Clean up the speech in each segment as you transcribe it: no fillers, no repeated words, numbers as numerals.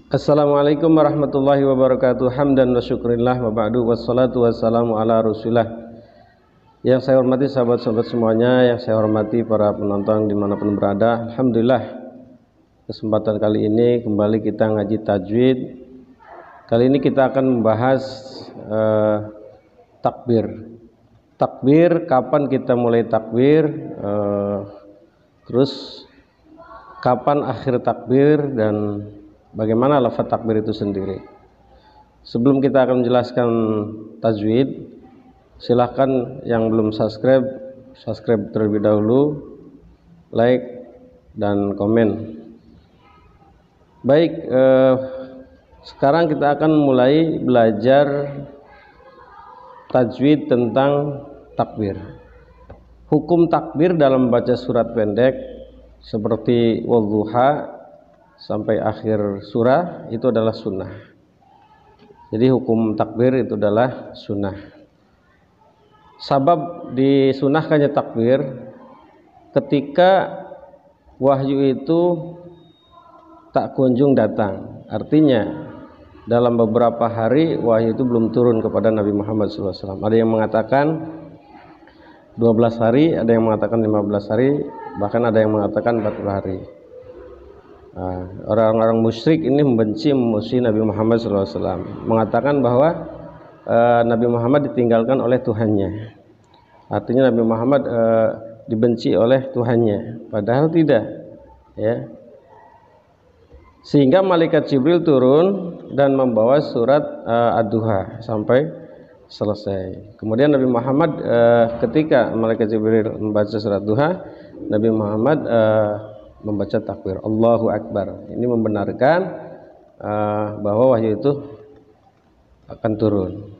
Assalamualaikum warahmatullahi wabarakatuh. Hamdan wa syukrillah wa ba'du, wassalatu wassalamu ala rasulillah. Yang saya hormati sahabat-sahabat semuanya, yang saya hormati para penonton dimanapun berada. Alhamdulillah, kesempatan kali ini kembali kita ngaji tajwid. Kali ini kita akan membahas takbir. Takbir, kapan kita mulai takbir, terus kapan akhir takbir, dan bagaimana lafaz takbir itu sendiri. Sebelum kita akan menjelaskan tajwid, silahkan yang belum subscribe terlebih dahulu, like dan komen. Baik, sekarang kita akan mulai belajar tajwid tentang takbir. Hukum takbir dalam membaca surat pendek seperti wadduha sampai akhir surah itu adalah sunnah. Jadi hukum takbir itu adalah sunnah. Sabab disunahkannya takbir ketika wahyu itu tak kunjung datang. Artinya dalam beberapa hari wahyu itu belum turun kepada Nabi Muhammad SAW. Ada yang mengatakan 12 hari, ada yang mengatakan 15 hari, bahkan ada yang mengatakan 40 hari. Orang-orang musyrik ini membenci memusuhi Nabi Muhammad SAW, mengatakan bahwa Nabi Muhammad ditinggalkan oleh Tuhannya. Artinya Nabi Muhammad dibenci oleh Tuhannya, padahal tidak, ya. Sehingga malaikat Jibril turun dan membawa surat Ad-Duha sampai selesai. Kemudian Nabi Muhammad ketika malaikat Jibril membaca surat Duha, Nabi Muhammad membaca takbir Allahu Akbar. Ini membenarkan bahwa wahyu itu akan turun.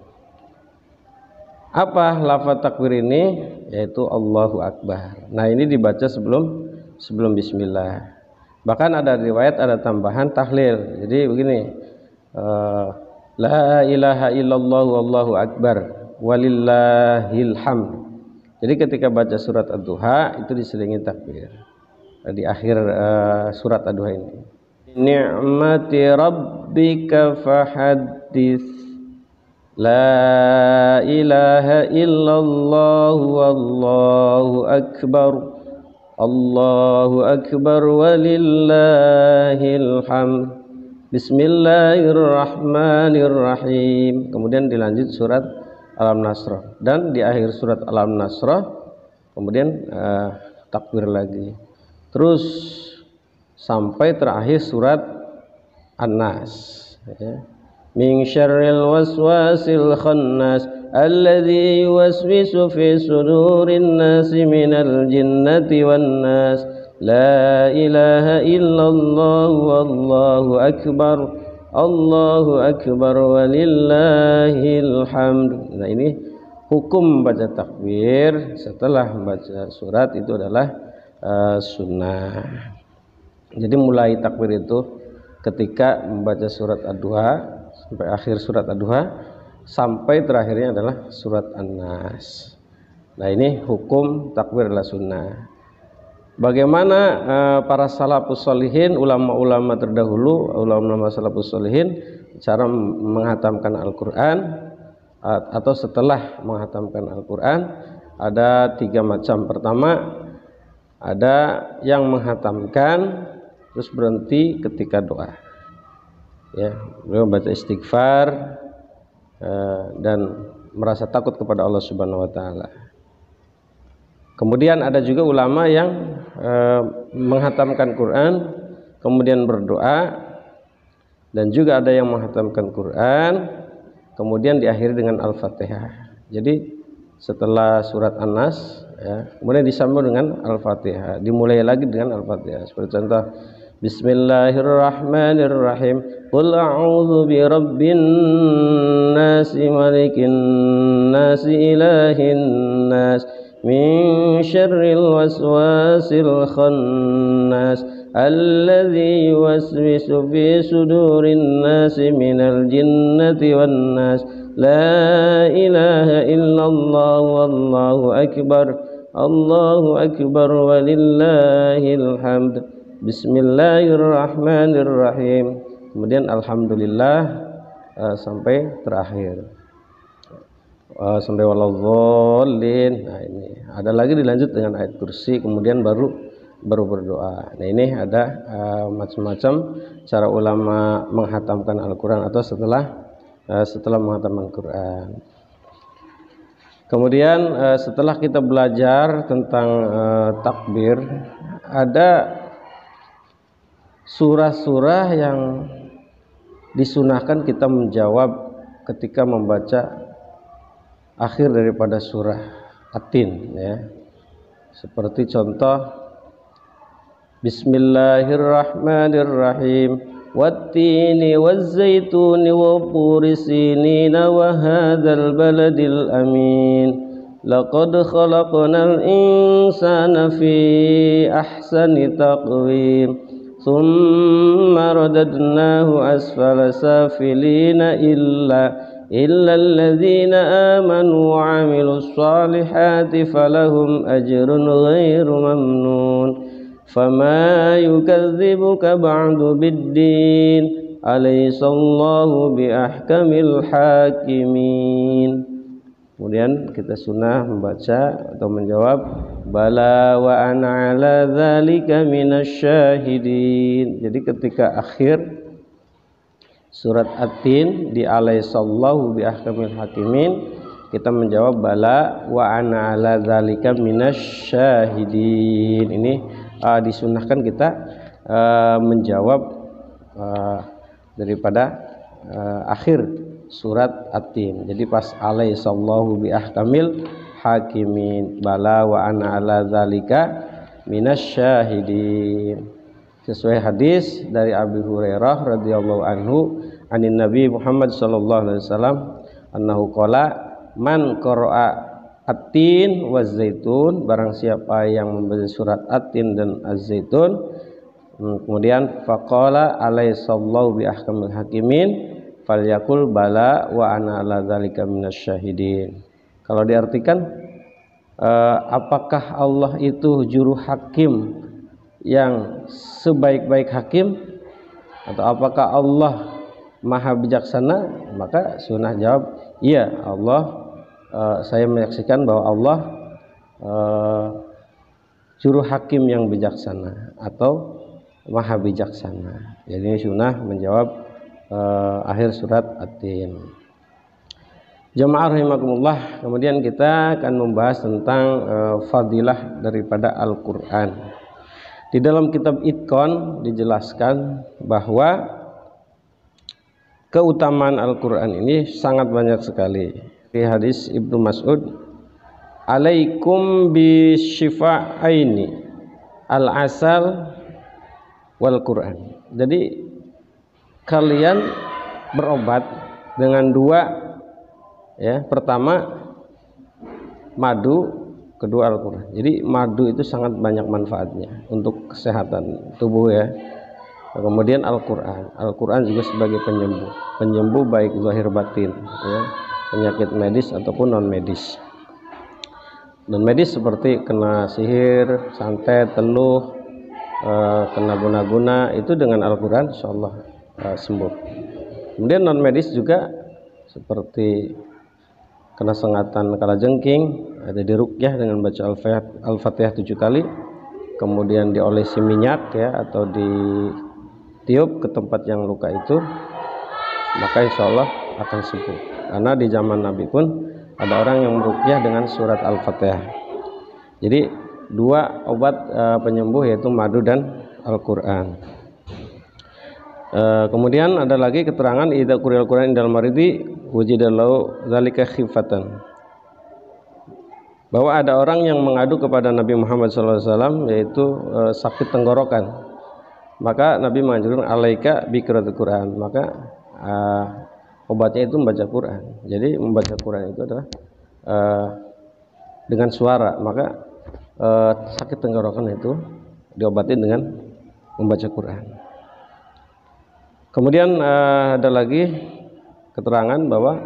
Apa lafaz takbir ini? Yaitu Allahu Akbar. Nah, ini dibaca sebelum bismillah. Bahkan ada riwayat, ada tambahan tahlil. Jadi begini, la ilaha illallah wallahu akbar walillahil hamd. Jadi ketika baca surat Ad-Duha itu diselingi takbir di akhir surat Ad-Duha ini. Ni'mati rabbika fahaddits, la ilaha illallah wallahu akbar, Allahu akbar walillahil hamd, bismillahirrahmanirrahim. Kemudian dilanjut surat Al-Nasr, dan di akhir surat Al-Nasr kemudian takbir lagi, terus sampai terakhir surat An-Nas, ya. Min syarril waswasil khannas alladzi yuwaswisu fi sudurin nasi minal jinnati wan nas, la ilaha illallah wallahu akbar, Allahu akbar walillahil hamd. Nah, ini hukum baca takbir setelah membaca surat itu adalah sunnah. Jadi mulai takbir itu ketika membaca surat Ad-Duha sampai akhir surat Ad-Duha, sampai terakhirnya adalah surat An-Nas. Nah, ini hukum takbir adalah sunnah. Bagaimana para salafus sholihin, ulama-ulama terdahulu, ulama-ulama salafus sholihin cara menghatamkan Al-Quran atau setelah menghatamkan Al-Quran? Ada 3 macam. Pertama, ada yang menghatamkan terus berhenti ketika doa, ya, beliau membaca istighfar dan merasa takut kepada Allah Subhanahu wa taala. Kemudian ada juga ulama yang menghatamkan Quran kemudian berdoa, dan juga ada yang menghatamkan Quran kemudian diakhiri dengan Al-Fatihah. Jadi setelah surat An-Nas, ya, kemudian disambung dengan Al-Fatihah, dimulai lagi dengan Al-Fatihah. Seperti contoh, bismillahirrahmanirrahim, qul a'udzu birabbin nasi malikin nasi ilahin nas min syarril waswasil khannas alladzi yuwaswisu fi sudurin nasi minal jinnati wan nas, la ilaha illallah wallahu akbar, Allahu akbar walillahil hamd, bismillahirrahmanirrahim, kemudian alhamdulillah sampai terakhir, sampai waladhdallin. Nah, ini ada lagi dilanjut dengan ayat kursi, kemudian baru berdoa. Nah, ini ada macam-macam cara ulama menghatamkan Al-Quran atau setelah menghatamkan Al-Quran. Kemudian setelah kita belajar tentang takbir, ada surah-surah yang disunahkan kita menjawab ketika membaca akhir daripada surah At-Tin, ya. Seperti contoh Bismillahirrahmanirrahim, wattini wazzaituni wa turi sinina wa hadzal baladil amin, laqad khalaqnal insana fi ahsani taqwim, thumma radadnahu asfala safilina illa alladzina amanu wa 'amilus solihati falahum ajrun ghairu mamnun, fama yukadzibuka ba'du biddin, alaysallahu biahkamil hakimin. Kemudian kita sunnah membaca atau menjawab bala wa ana ala dzalika minasyahidin. Jadi ketika akhir surat At-Tin di alaysallahu biahkamil hakimin, kita menjawab bala wa ana ala dzalika minasyahidin. Ini disunahkan kita menjawab daripada akhir surat At-Tin. Jadi pas alaysallahu biahkamil hakimin, bala wa ana ala dzalika minasyahidin. Sesuai hadis dari Abi Hurairah radhiyallahu anhu anin Nabi Muhammad sallallahu alaihi wasallam annahu qala man qara'a At-Tin waz zaitun, barang siapa yang membaca surat At-Tin dan Az-Zaitun, kemudian faqala alaysallahu bi ahkamil hakimin, falyakul bala wa ana ala dzalika minasyahidin. Kalau diartikan, apakah Allah itu juru hakim yang sebaik-baik hakim, atau apakah Allah maha bijaksana? Maka sunnah jawab iya, Allah, saya menyaksikan bahwa Allah juru hakim yang bijaksana atau maha bijaksana. Jadi ini sunnah menjawab akhir surat At-Tin. Jamaah rahimakumullah, kemudian kita akan membahas tentang fadilah daripada Al-Quran. Di dalam kitab Itqan dijelaskan bahwa keutamaan Al-Quran ini sangat banyak sekali. Di hadis Ibnu Mas'ud, alaikum bisyifa'aini al-asal wal Quran. Jadi kalian berobat dengan dua, ya, pertama madu, kedua Al-Quran. Jadi madu itu sangat banyak manfaatnya untuk kesehatan tubuh, ya. Kemudian Al-Quran, Al-Quran juga sebagai penyembuh baik zahir batin, ya, penyakit medis ataupun non medis. Non medis seperti kena sihir, santet, teluh, kena guna-guna, itu dengan Al-Quran insyaallah sembuh. Kemudian non medis juga seperti kena sengatan kalajengking, ada diruqyah dengan baca Al-Fatihah 7 kali, kemudian diolesi minyak, ya, atau ditiup ke tempat yang luka itu, maka insyaallah akan sembuh. Karena di zaman Nabi pun ada orang yang meruqyah dengan surat Al-Fatihah. Jadi dua obat penyembuh, yaitu madu dan Al-Quran. Kemudian ada lagi keterangan idza quri'al Quran indal maridi wujidalahu dzalika khifatan, bahwa ada orang yang mengadu kepada Nabi Muhammad SAW, yaitu sakit tenggorokan. Maka Nabi menganjurkan alaika biqiraatil Quran, maka obatnya itu membaca Quran. Jadi membaca Quran itu adalah dengan suara, maka sakit tenggorokan itu diobati dengan membaca Quran. Kemudian ada lagi keterangan bahwa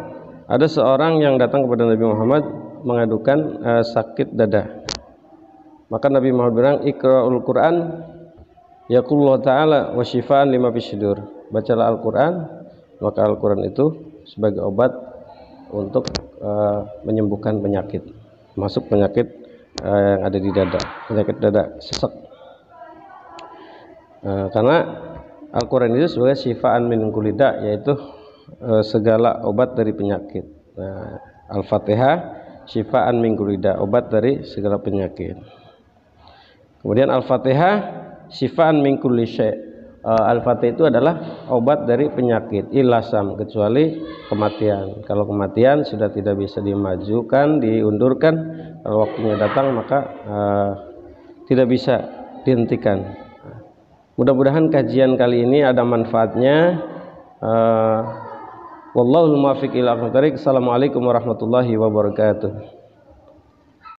ada seorang yang datang kepada Nabi Muhammad mengadukan sakit dada. Maka Nabi Muhammad bilang, iqra'ul Quran yaqulullah ta'ala wa syifaan lima fis sudur. bacalah Al-Quran, maka Al-Quran itu sebagai obat untuk menyembuhkan penyakit, masuk penyakit yang ada di dada, penyakit dada sesek. Karena Al-Quran itu sebagai syifaan min kulli da', yaitu segala obat dari penyakit. Nah, Al-Fatihah syifaan min kulli da', obat dari segala penyakit. Kemudian Al-Fatihah syifaan min kulli syai'. Al-Fatihah itu adalah obat dari penyakit ilasam, kecuali kematian. Kalau kematian sudah tidak bisa dimajukan, diundurkan. Kalau waktunya datang maka tidak bisa dihentikan. Mudah-mudahan kajian kali ini ada manfaatnya. Wallahul muwaffiq ila aqwamit thoriq. Assalamualaikum warahmatullahi wabarakatuh.